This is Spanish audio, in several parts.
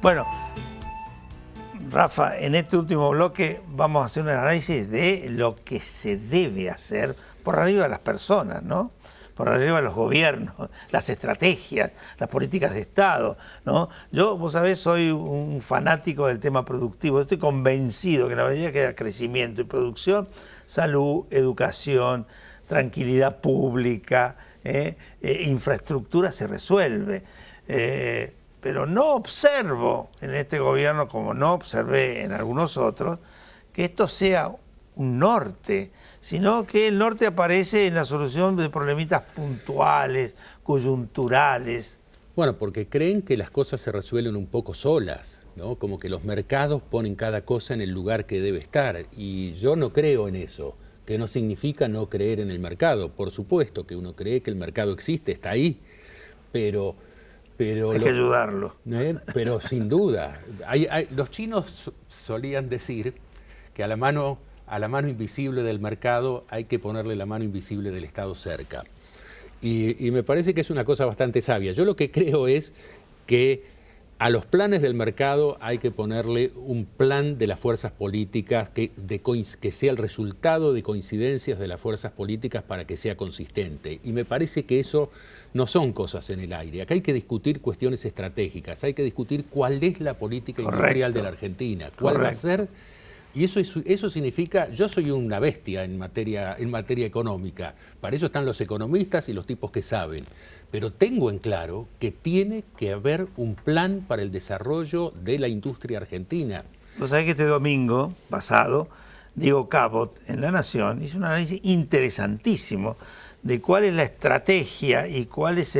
Bueno, Rafa, en este último bloque vamos a hacer un análisis de lo que se debe hacer por arriba de las personas, ¿no? Por arriba de los gobiernos, las estrategias, las políticas de Estado, ¿no? Yo, vos sabés, soy un fanático del tema productivo. Estoy convencido que en la medida que haya crecimiento y producción, salud, educación, tranquilidad pública, infraestructura se resuelve. Pero no observo en este gobierno, como no observé en algunos otros, que esto sea un norte, sino que el norte aparece en la solución de problemitas puntuales, coyunturales. Bueno, porque creen que las cosas se resuelven un poco solas, ¿no? Como que los mercados ponen cada cosa en el lugar que debe estar. Y yo no creo en eso, que no significa no creer en el mercado. Por supuesto que uno cree que el mercado existe, está ahí, pero hay que ayudarlo. Pero sin duda. Los chinos solían decir que a la mano invisible del mercado hay que ponerle la mano invisible del Estado cerca. Y me parece que es una cosa bastante sabia. Yo lo que creo es que a los planes del mercado hay que ponerle un plan de las fuerzas políticas que sea el resultado de coincidencias de las fuerzas políticas para que sea consistente. Y me parece que eso no son cosas en el aire. Acá hay que discutir cuestiones estratégicas, hay que discutir cuál es la política industrial de la Argentina, cuál va a ser. Y eso significa, yo soy una bestia en materia económica, para eso están los economistas y los tipos que saben, pero tengo en claro que tiene que haber un plan para el desarrollo de la industria argentina. Vos sabés que este domingo pasado, Diego Cabot, en La Nación, hizo un análisis interesantísimo de cuál es la estrategia y cuál es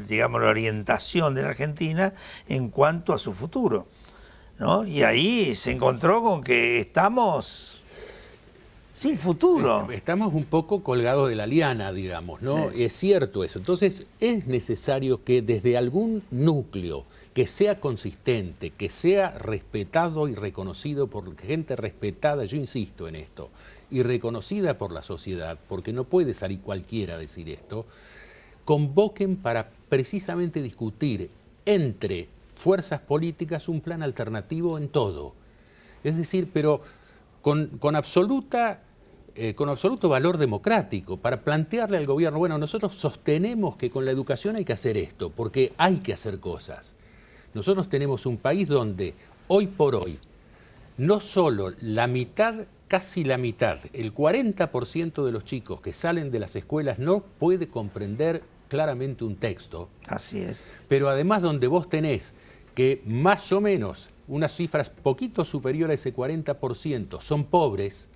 digamos, la orientación de la Argentina en cuanto a su futuro, ¿no? Y ahí se encontró con que estamos sin futuro. Estamos un poco colgados de la liana, digamos, ¿no? Sí. Es cierto eso. Entonces es necesario que desde algún núcleo que sea consistente, que sea respetado y reconocido por gente respetada, yo insisto en esto, y reconocida por la sociedad, porque no puede salir cualquiera a decir esto, convoquen para precisamente discutir entre fuerzas políticas un plan alternativo en todo. Es decir, pero con absoluto valor democrático, para plantearle al gobierno, bueno, nosotros sostenemos que con la educación hay que hacer esto, porque hay que hacer cosas. Nosotros tenemos un país donde, hoy por hoy, no solo la mitad, casi la mitad, el 40% de los chicos que salen de las escuelas no puede comprender claramente un texto. Así es. Pero además donde vos tenés que más o menos unas cifras poquito superior a ese 40% son pobres,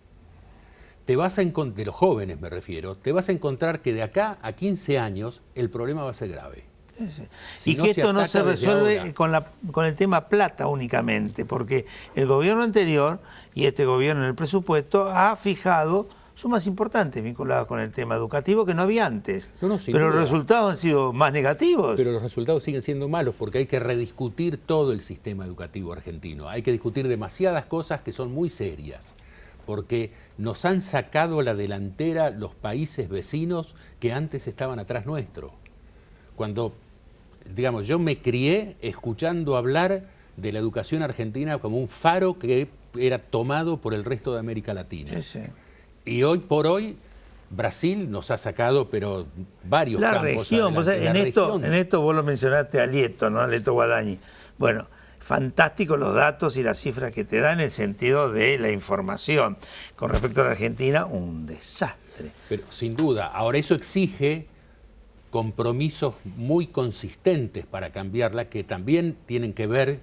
te vas a encontrar, de los jóvenes me refiero, te vas a encontrar que de acá a 15 años el problema va a ser grave. Sí. Si y que esto no se resuelve con el tema plata únicamente, porque el gobierno anterior y este gobierno en el presupuesto ha fijado sumas importantes vinculadas con el tema educativo que no había antes. Pero los resultados han sido más negativos. Pero los resultados siguen siendo malos porque hay que rediscutir todo el sistema educativo argentino. Hay que discutir demasiadas cosas que son muy serias, porque nos han sacado a la delantera los países vecinos que antes estaban atrás nuestro. Cuando, digamos, yo me crié escuchando hablar de la educación argentina como un faro que era tomado por el resto de América Latina. Sí. Y hoy por hoy Brasil nos ha sacado, pero varios campos adelante. En esto vos lo mencionaste a Lieto, ¿no? A Lieto Guadañi. Bueno, fantásticos los datos y las cifras que te dan en el sentido de la información. Con respecto a la Argentina, un desastre. Pero sin duda, ahora eso exige compromisos muy consistentes para cambiarla, que también tienen que ver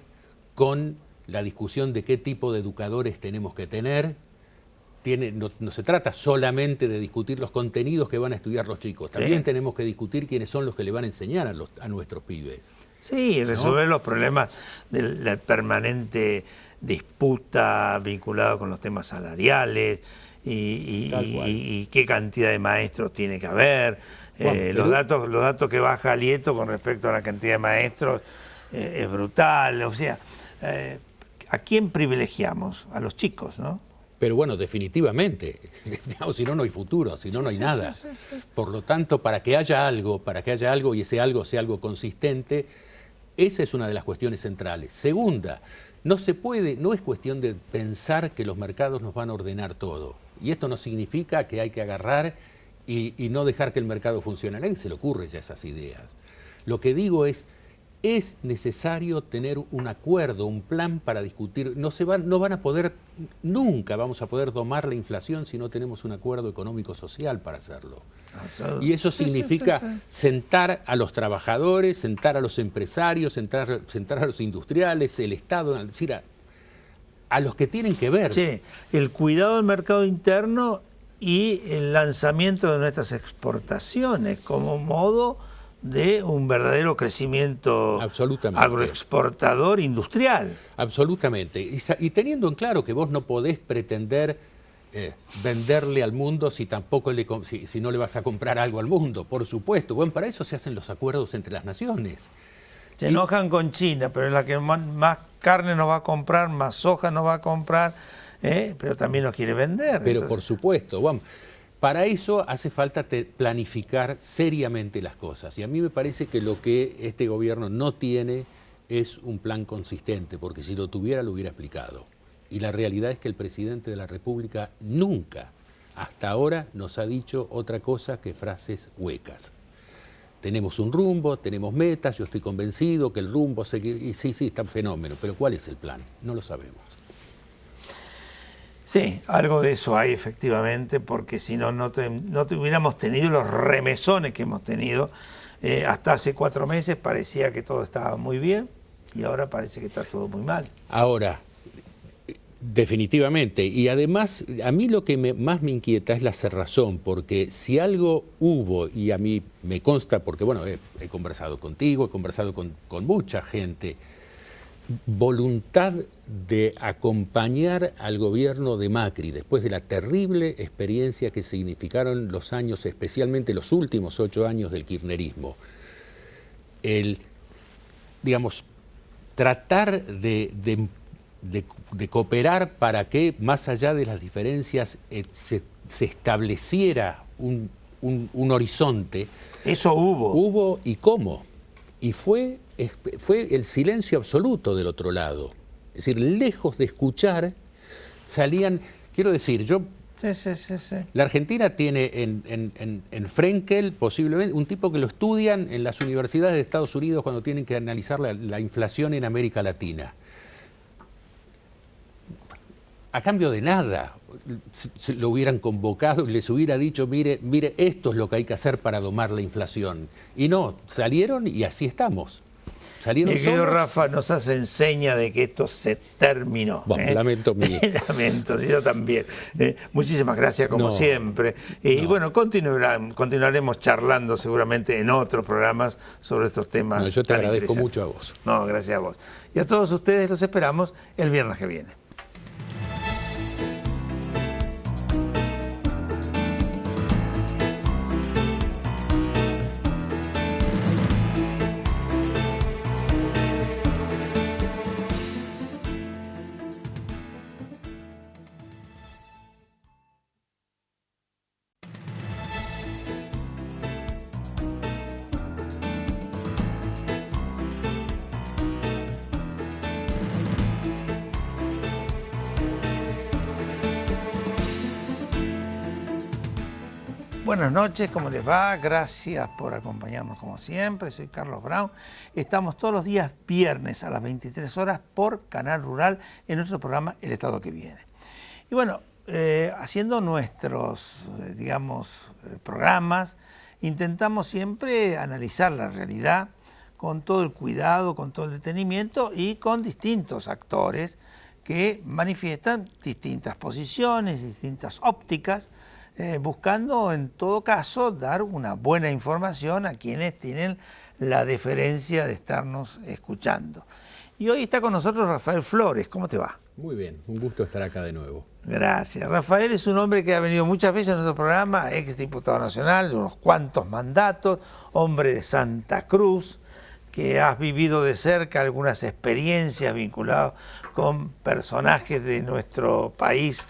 con la discusión de qué tipo de educadores tenemos que tener. No se trata solamente de discutir los contenidos que van a estudiar los chicos, también tenemos que discutir quiénes son los que le van a enseñar a nuestros pibes. Sí, resolver los problemas de la permanente disputa vinculada con los temas salariales y qué cantidad de maestros tiene que haber. Los datos que baja Lieto con respecto a la cantidad de maestros es brutal. O sea, ¿a quién privilegiamos? A los chicos, ¿no? Pero bueno, definitivamente, digamos, si no, no hay futuro, si no, no hay nada. Por lo tanto, para que haya algo y ese algo sea algo consistente, Esa es una de las cuestiones centrales. Segunda, no es cuestión de pensar que los mercados nos van a ordenar todo. Y esto no significa que hay que agarrar y no dejar que el mercado funcione. A nadie se le ocurre ya esas ideas. Lo que digo es necesario tener un acuerdo, un plan para discutir. No van a poder, nunca vamos a poder domar la inflación si no tenemos un acuerdo económico-social para hacerlo. Y eso significa sentar a los trabajadores, sentar a los empresarios, sentar a los industriales, el Estado, es decir, a los que tienen que ver. Sí, el cuidado del mercado interno y el lanzamiento de nuestras exportaciones como modo de un verdadero crecimiento agroexportador industrial. Absolutamente. Y teniendo en claro que vos no podés pretender venderle al mundo si no le vas a comprar algo al mundo, por supuesto. Bueno, para eso se hacen los acuerdos entre las naciones. Se enojan con China, pero es la que más carne nos va a comprar, más soja nos va a comprar, pero también nos quiere vender. Pero entonces, por supuesto, vamos. Para eso hace falta planificar seriamente las cosas. Y a mí me parece que lo que este gobierno no tiene es un plan consistente, porque si lo tuviera lo hubiera explicado. Y la realidad es que el presidente de la República nunca, hasta ahora, nos ha dicho otra cosa que frases huecas. Tenemos un rumbo, tenemos metas, yo estoy convencido que el rumbo... sí, está un fenómeno, pero ¿cuál es el plan? No lo sabemos. Sí, algo de eso hay efectivamente, porque si no, no hubiéramos tenido los remesones que hemos tenido. Hasta hace 4 meses parecía que todo estaba muy bien y ahora parece que está todo muy mal. Ahora, definitivamente, y además a mí lo que más me inquieta es la cerrazón, porque si algo hubo, y a mí me consta, porque bueno, he conversado contigo, he conversado con mucha gente, voluntad de acompañar al gobierno de Macri después de la terrible experiencia que significaron los años, especialmente los últimos 8 años del kirchnerismo. Tratar de cooperar para que, más allá de las diferencias, se estableciera un horizonte. Eso hubo. Hubo, ¿y cómo? Y fue el silencio absoluto del otro lado. Es decir, lejos de escuchar, salían... Quiero decir, la Argentina tiene en Frenkel posiblemente un tipo que lo estudian en las universidades de Estados Unidos cuando tienen que analizar la inflación en América Latina. A cambio de nada, lo hubieran convocado y les hubiera dicho, mire, esto es lo que hay que hacer para domar la inflación. Y no, salieron y así estamos. Salieron Mi querido solos. Rafa, nos hace enseña de que esto se terminó. Bueno, lamento mío. Lamento, sí, yo también. Muchísimas gracias como siempre. Y bueno, continuaremos charlando seguramente en otros programas sobre estos temas. No, yo te agradezco mucho a vos. No, gracias a vos. Y a todos ustedes los esperamos el viernes que viene. Buenas noches, ¿cómo les va? Gracias por acompañarnos como siempre. Soy Carlos Brown. Estamos todos los días viernes a las 23 horas por Canal Rural en nuestro programa El Estado que Viene. Y bueno, haciendo nuestros, programas, intentamos siempre analizar la realidad con todo el cuidado, con todo el detenimiento y con distintos actores que manifiestan distintas posiciones, distintas ópticas, buscando en todo caso dar una buena información a quienes tienen la deferencia de estarnos escuchando. Y hoy está con nosotros Rafael Flores. ¿Cómo te va? Muy bien, un gusto estar acá de nuevo. Gracias. Rafael es un hombre que ha venido muchas veces a nuestro programa, ex diputado nacional de unos cuantos mandatos, hombre de Santa Cruz, que has vivido de cerca algunas experiencias vinculadas con personajes de nuestro país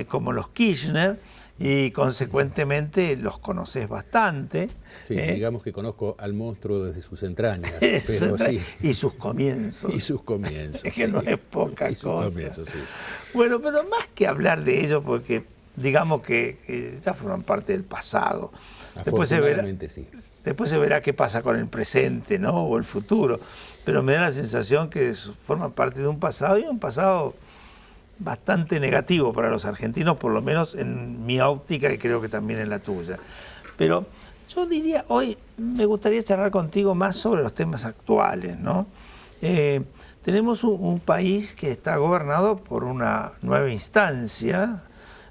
como los Kirchner. y consecuentemente los conoces bastante. Sí, digamos que conozco al monstruo desde sus entrañas, Eso, pero sí. Y sus comienzos. Y sus comienzos. Es que no es poca y sus cosa. Comienzos, sí. Bueno, pero más que hablar de ello, porque digamos que ya forman parte del pasado. Afortunadamente sí. Después se verá qué pasa con el presente, ¿no? O el futuro. Pero me da la sensación que forman parte de un pasado, y un pasado bastante negativo para los argentinos, por lo menos en mi óptica y creo que también en la tuya. Pero yo diría, hoy me gustaría charlar contigo más sobre los temas actuales, ¿no? Tenemos un país que está gobernado por una nueva instancia,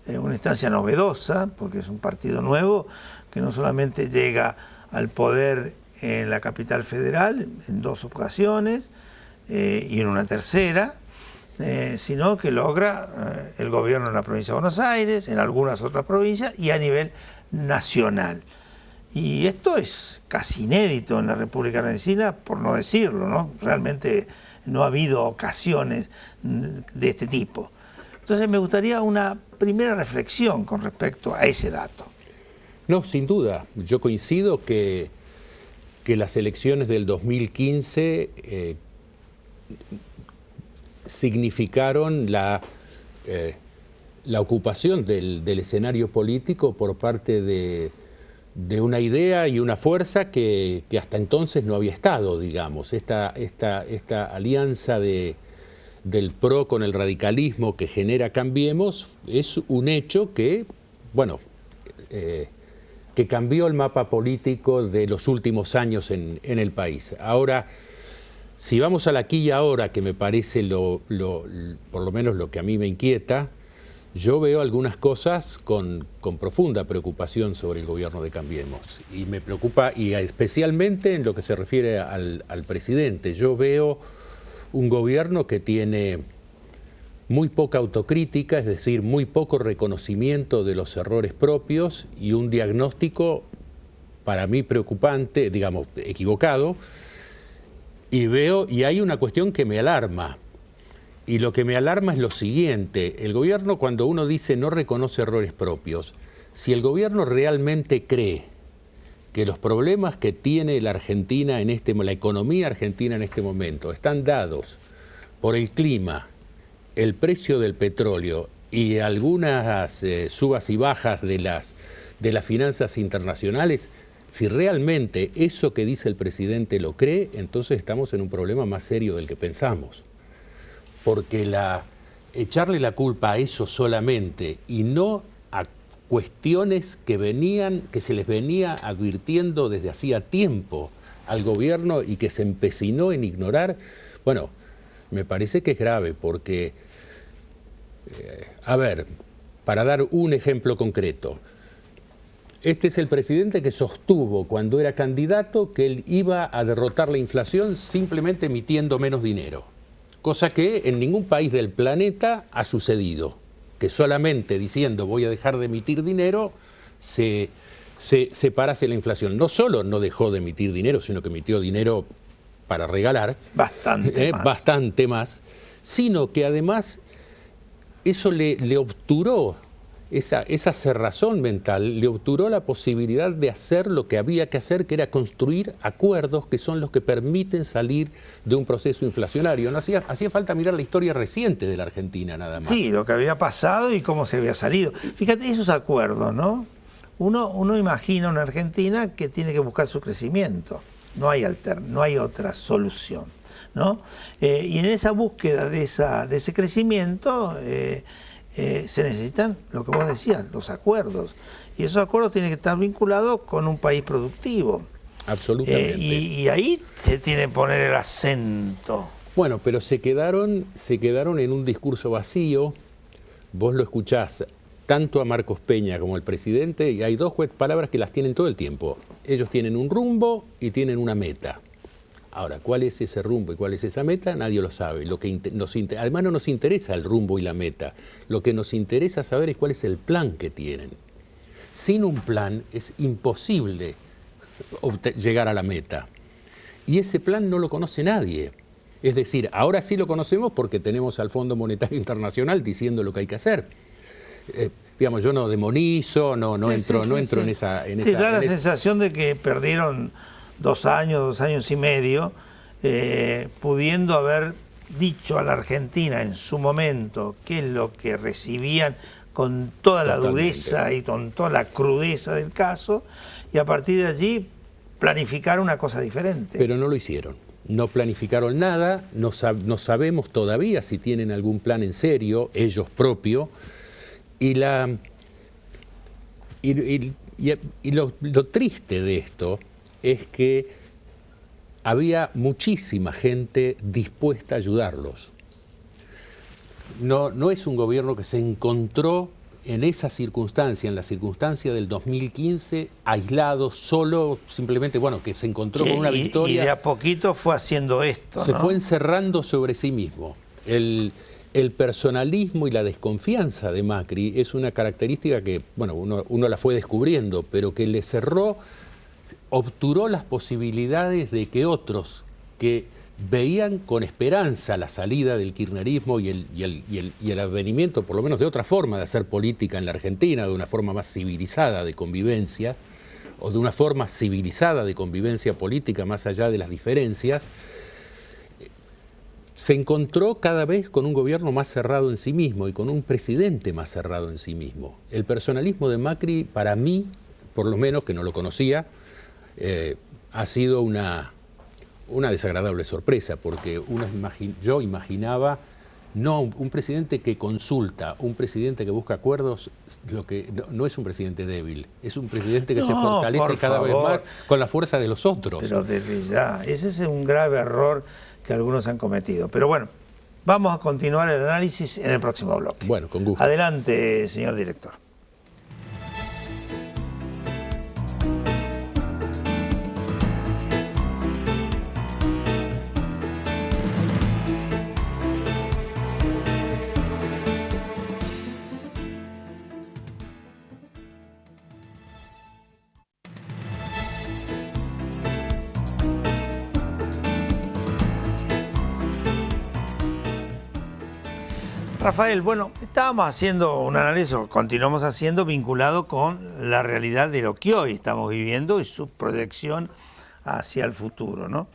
una instancia novedosa, porque es un partido nuevo que no solamente llega al poder en la capital federal en 2 ocasiones y en una tercera, sino que logra el gobierno en la provincia de Buenos Aires, en algunas otras provincias y a nivel nacional. Y esto es casi inédito en la República Argentina, por no decirlo, ¿no? Realmente no ha habido ocasiones de este tipo. Entonces me gustaría una primera reflexión con respecto a ese dato. No, sin duda. Yo coincido que las elecciones del 2015 significaron la ocupación del escenario político por parte de una idea y una fuerza que hasta entonces no había estado, digamos. Esta alianza del PRO con el radicalismo que genera Cambiemos es un hecho que, bueno, que cambió el mapa político de los últimos años en el país. Ahora, si vamos al aquí y ahora, que me parece por lo menos lo que a mí me inquieta, yo veo algunas cosas con profunda preocupación sobre el gobierno de Cambiemos. Y me preocupa, y especialmente en lo que se refiere al presidente. Yo veo un gobierno que tiene muy poca autocrítica, es decir, muy poco reconocimiento de los errores propios y un diagnóstico para mí preocupante, digamos, equivocado. Y hay una cuestión que me alarma. Y lo que me alarma es lo siguiente: el gobierno, cuando uno dice no reconoce errores propios, si el gobierno realmente cree que los problemas que tiene la Argentina la economía argentina en este momento están dados por el clima, el precio del petróleo y algunas subas y bajas de las finanzas internacionales, si realmente eso que dice el presidente lo cree, entonces estamos en un problema más serio del que pensamos. Porque echarle la culpa a eso solamente y no a cuestiones que se les venía advirtiendo desde hacía tiempo al gobierno y que se empecinó en ignorar, bueno, me parece que es grave porque, a ver, para dar un ejemplo concreto, este es el presidente que sostuvo cuando era candidato que él iba a derrotar la inflación simplemente emitiendo menos dinero. Cosa que en ningún país del planeta ha sucedido, que solamente diciendo voy a dejar de emitir dinero se parase la inflación. No solo no dejó de emitir dinero, sino que emitió dinero para regalar, bastante más, sino que además eso le obturó, esa cerrazón mental le obturó la posibilidad de hacer lo que había que hacer, que era construir acuerdos que son los que permiten salir de un proceso inflacionario. No hacía falta mirar la historia reciente de la Argentina nada más. Sí, lo que había pasado y cómo se había salido. Fíjate, esos acuerdos, ¿no? Uno imagina una Argentina que tiene que buscar su crecimiento. No hay otra solución, ¿no? Y en esa búsqueda de ese crecimiento se necesitan, lo que vos decías, los acuerdos. Y esos acuerdos tienen que estar vinculados con un país productivo. Absolutamente. Y ahí se tiene que poner el acento. Bueno, pero se quedaron en un discurso vacío. Vos lo escuchás tanto a Marcos Peña como al presidente, y hay dos palabras que las tienen todo el tiempo. Ellos tienen un rumbo y tienen una meta. Ahora, ¿cuál es ese rumbo y cuál es esa meta? Nadie lo sabe. Además no nos interesa el rumbo y la meta. Lo que nos interesa saber es cuál es el plan que tienen. Sin un plan es imposible llegar a la meta. Y ese plan no lo conoce nadie. Es decir, ahora sí lo conocemos porque tenemos al Fondo Monetario Internacional diciendo lo que hay que hacer. digamos, yo no demonizo, no entro en esa... Sí, da la sensación de que perdieron 2 años y medio, pudiendo haber dicho a la Argentina en su momento qué es lo que recibían con toda la dureza y con toda la crudeza del caso, y a partir de allí planificar una cosa diferente. Pero no lo hicieron. No planificaron nada, no sabemos todavía si tienen algún plan en serio, ellos propios, y lo triste de esto es que había muchísima gente dispuesta a ayudarlos. No es un gobierno que se encontró en esa circunstancia, en la circunstancia del 2015, aislado, solo, simplemente, bueno, que se encontró con una victoria. Y de a poquito fue haciendo esto, Se fue encerrando sobre sí mismo. El personalismo y la desconfianza de Macri es una característica que, bueno, uno la fue descubriendo, pero que le cerró, obturó las posibilidades de que otros que veían con esperanza la salida del kirchnerismo y el advenimiento, por lo menos de otra forma de hacer política en la Argentina, de una forma más civilizada de convivencia, o de una forma civilizada de convivencia política más allá de las diferencias, se encontró cada vez con un gobierno más cerrado en sí mismo y con un presidente más cerrado en sí mismo. El personalismo de Macri, para mí, por lo menos, que no lo conocía, ha sido una desagradable sorpresa, porque yo imaginaba no un presidente que consulta, un presidente que busca acuerdos, no es un presidente débil, es un presidente que se fortalece cada vez más con la fuerza de los otros. Pero desde ya, ese es un grave error que algunos han cometido. Pero bueno, vamos a continuar el análisis en el próximo bloque. Bueno, con gusto. Adelante, señor director. Rafael, bueno, estábamos haciendo un análisis, continuamos haciendo, vinculado con la realidad de lo que hoy estamos viviendo y su proyección hacia el futuro, ¿no?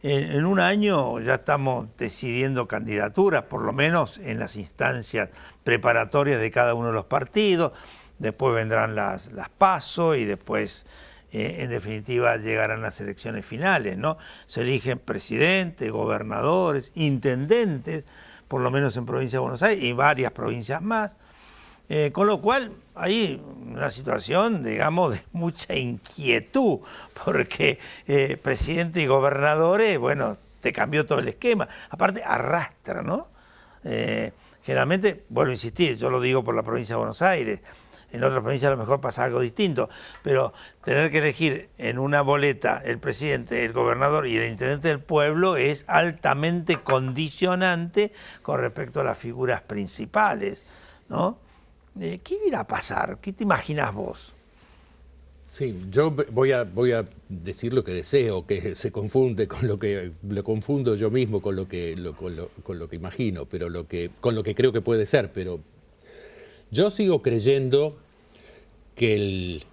En un año ya estamos decidiendo candidaturas, por lo menos en las instancias preparatorias de cada uno de los partidos, después vendrán las PASO y después, en definitiva, llegarán las elecciones finales, ¿no? Se eligen presidentes, gobernadores, intendentes, por lo menos en provincia de Buenos Aires y varias provincias más, con lo cual hay una situación, digamos, de mucha inquietud, porque presidente y gobernadores, bueno, te cambió todo el esquema, aparte arrastra, ¿no? Generalmente, vuelvo a insistir, yo lo digo por la provincia de Buenos Aires, en otras provincias a lo mejor pasa algo distinto, pero tener que elegir en una boleta el presidente, el gobernador y el intendente del pueblo es altamente condicionante con respecto a las figuras principales, ¿no? ¿Qué irá a pasar? ¿Qué te imaginas vos? Sí, yo voy a decir lo que deseo, que se confunde con lo confundo yo mismo con lo que imagino, pero con lo que creo que puede ser, pero yo sigo creyendo que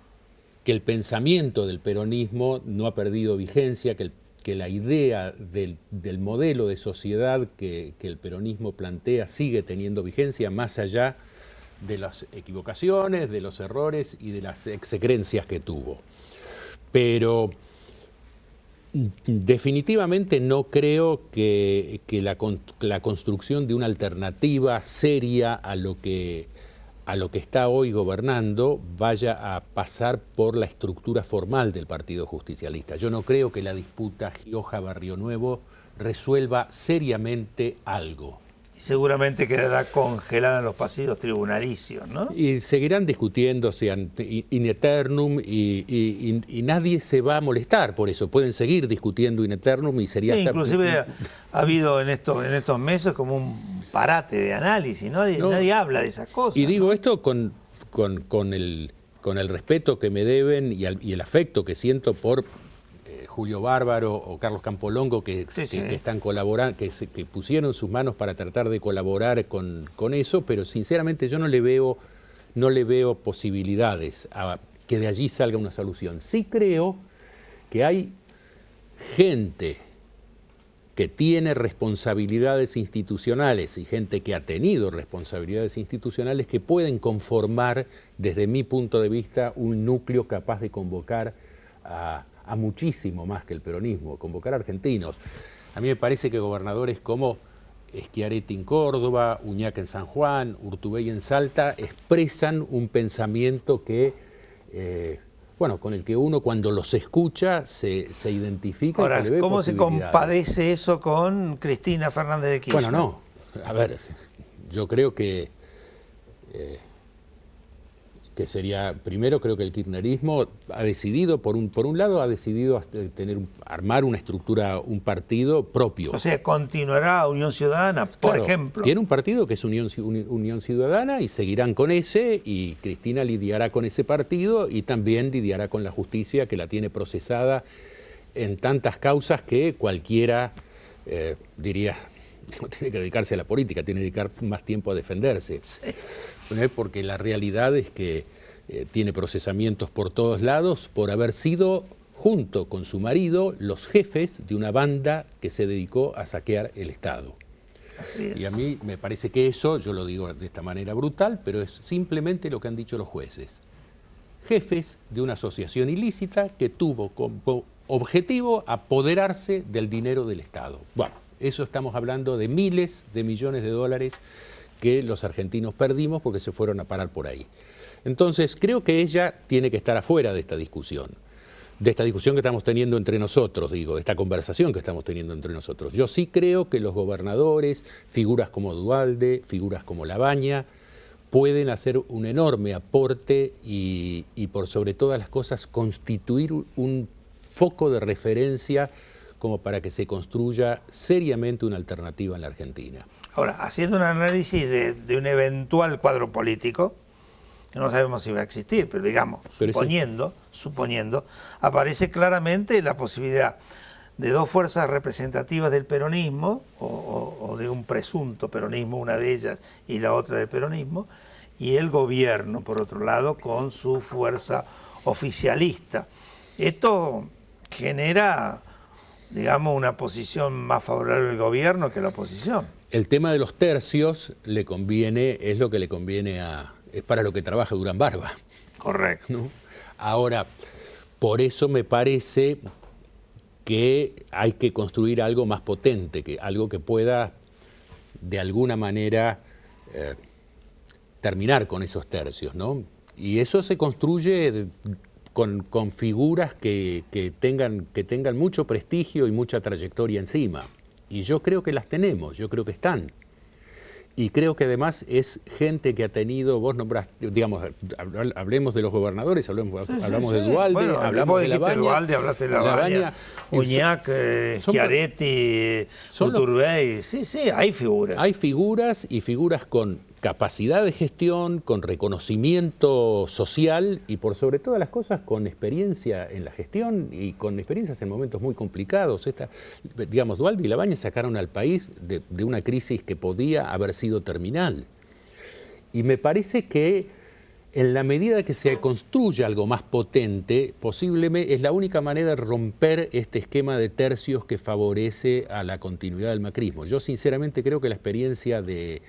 el pensamiento del peronismo no ha perdido vigencia, que la idea del modelo de sociedad que el peronismo plantea sigue teniendo vigencia más allá de las equivocaciones, de los errores y de las execrencias que tuvo. Pero definitivamente no creo que la construcción de una alternativa seria a lo que está hoy gobernando vaya a pasar por la estructura formal del Partido Justicialista. Yo no creo que la disputa Gioja-Barrio Nuevo resuelva seriamente algo. Y seguramente quedará congelada en los pasillos tribunalicios, ¿no? Y seguirán discutiendo, sean in eternum, y nadie se va a molestar por eso. Pueden seguir discutiendo in eternum y sería... Sí, inclusive ha habido en estos meses como un parate de análisis, ¿no? Nadie habla de esas cosas. Y digo esto con el respeto que me deben y el afecto que siento por Julio Bárbaro o Carlos Campolongo, que están colaborando, que pusieron sus manos para tratar de colaborar con eso, pero sinceramente yo no le veo no le veo posibilidades a que de allí salga una solución. Sí creo que hay gente que tiene responsabilidades institucionales y gente que ha tenido responsabilidades institucionales que pueden conformar, desde mi punto de vista, un núcleo capaz de convocar a muchísimo más que el peronismo, convocar a argentinos. A mí me parece que gobernadores como Schiaretti en Córdoba, Uñac en San Juan, Urtubey en Salta, expresan un pensamiento que, bueno, con el que uno cuando los escucha se identifica. Ahora, y que le ve ¿cómo se compadece eso con Cristina Fernández de Kirchner? Bueno, no. A ver, yo creo que sería, primero creo que el kirchnerismo ha decidido, por un lado, ha decidido armar una estructura, un partido propio. O sea, continuará Unión Ciudadana, por ejemplo. Tiene un partido que es Unión Ciudadana y seguirán con ese, y Cristina lidiará con ese partido y también lidiará con la justicia, que la tiene procesada en tantas causas que cualquiera diría, no tiene que dedicarse a la política, tiene que dedicar más tiempo a defenderse. Sí. Porque la realidad es que tiene procesamientos por todos lados por haber sido, junto con su marido, los jefes de una banda que se dedicó a saquear el Estado. Y a mí me parece que eso, yo lo digo de esta manera brutal, pero es simplemente lo que han dicho los jueces. Jefes de una asociación ilícita que tuvo como objetivo apoderarse del dinero del Estado. Bueno, eso estamos hablando de miles de millones de dólares que los argentinos perdimos porque se fueron a parar por ahí. Entonces, creo que ella tiene que estar afuera de esta discusión que estamos teniendo entre nosotros, digo, esta conversación que estamos teniendo entre nosotros. Yo sí creo que los gobernadores, figuras como Duhalde, figuras como Labaña, pueden hacer un enorme aporte y por sobre todas las cosas constituir un foco de referencia como para que se construya seriamente una alternativa en la Argentina. Ahora, haciendo un análisis de un eventual cuadro político, que no sabemos si va a existir, pero digamos, suponiendo, aparece claramente la posibilidad de dos fuerzas representativas del peronismo, o de un presunto peronismo, una de ellas y la otra del peronismo, y el gobierno, por otro lado, con su fuerza oficialista. Esto genera, digamos, una posición más favorable al gobierno que a la oposición. El tema de los tercios le conviene, es lo que le conviene es para lo que trabaja Durán Barba. Correcto. ¿No? Ahora, por eso me parece que hay que construir algo más potente, algo que pueda de alguna manera terminar con esos tercios, ¿no? Y eso se construye con figuras que tengan mucho prestigio y mucha trayectoria encima. Y yo creo que las tenemos, yo creo que están. Y creo que además es gente que ha tenido, vos nombraste, digamos, hablemos de los gobernadores, hablamos de Duhalde, bueno, hablamos de Labaña. Duhalde, hablaste de Labaña, Uñac, Schiaretti, Urtubey, sí, hay figuras. Hay figuras y figuras con capacidad de gestión, con reconocimiento social y por sobre todas las cosas con experiencia en la gestión y con experiencias en momentos muy complicados. Digamos, Duhalde y Labaña sacaron al país de una crisis que podía haber sido terminal. Y me parece que en la medida que se construya algo más potente, posiblemente es la única manera de romper este esquema de tercios que favorece a la continuidad del macrismo. Yo sinceramente creo que la experiencia de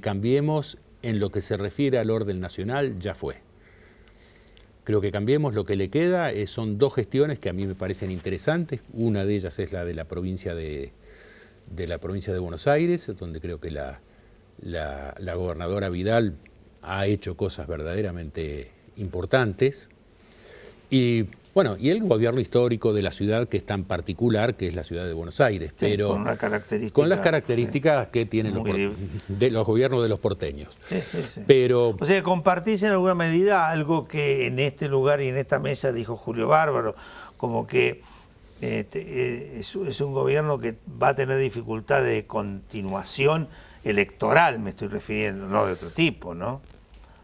Cambiemos en lo que se refiere al orden nacional ya fue. Creo que Cambiemos lo que le queda son dos gestiones que a mí me parecen interesantes. Una de ellas es la de la provincia de Buenos Aires, donde creo que la gobernadora Vidal ha hecho cosas verdaderamente importantes. Y bueno, y el gobierno histórico de la ciudad, que es tan particular, que es la ciudad de Buenos Aires, sí, pero con las características que tienen los gobiernos de los porteños. Sí. Pero, o sea, compartís en alguna medida algo que en este lugar y en esta mesa dijo Julio Bárbaro, como que es un gobierno que va a tener dificultad de continuación electoral, me estoy refiriendo, no de otro tipo, ¿no?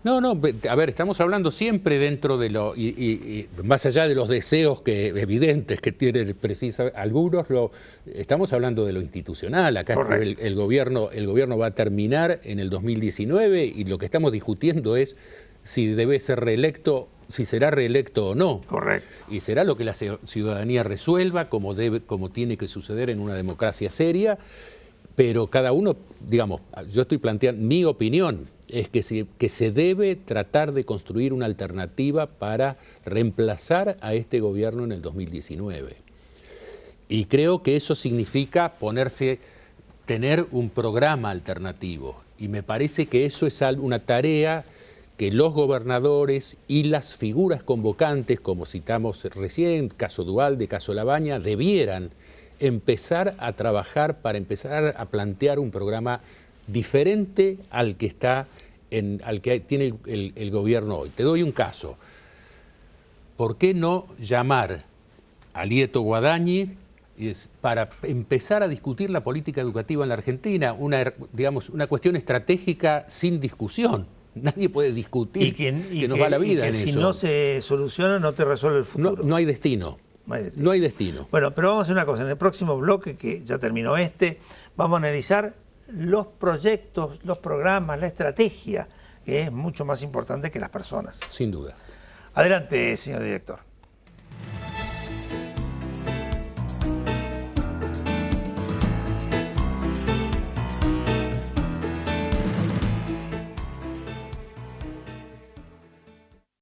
No, a ver, estamos hablando siempre dentro de lo, y más allá de los deseos evidentes que tienen algunos, estamos hablando de lo institucional. Acá el gobierno va a terminar en el 2019 y lo que estamos discutiendo es si debe ser reelecto, si será reelecto o no. Correcto. Y será lo que la ciudadanía resuelva, como tiene que suceder en una democracia seria, pero cada uno, digamos, yo estoy planteando mi opinión, es que se debe tratar de construir una alternativa para reemplazar a este gobierno en el 2019. Y creo que eso significa tener un programa alternativo. Y me parece que eso es una tarea que los gobernadores y las figuras convocantes, como citamos recién, caso Duhalde, caso Labaña, debieran empezar a trabajar para empezar a plantear un programa diferente al que tiene el gobierno hoy. Te doy un caso. ¿Por qué no llamar a Lieto Guadagni para empezar a discutir la política educativa en la Argentina? Digamos, una cuestión estratégica sin discusión. Nadie puede discutir que nos va la vida en eso. Si no se soluciona, no te resuelve el futuro. No hay destino. No hay destino. Bueno, pero vamos a hacer una cosa. En el próximo bloque, que ya terminó vamos a analizar los proyectos, los programas, la estrategia, que es mucho más importante que las personas. Sin duda. Adelante, señor director.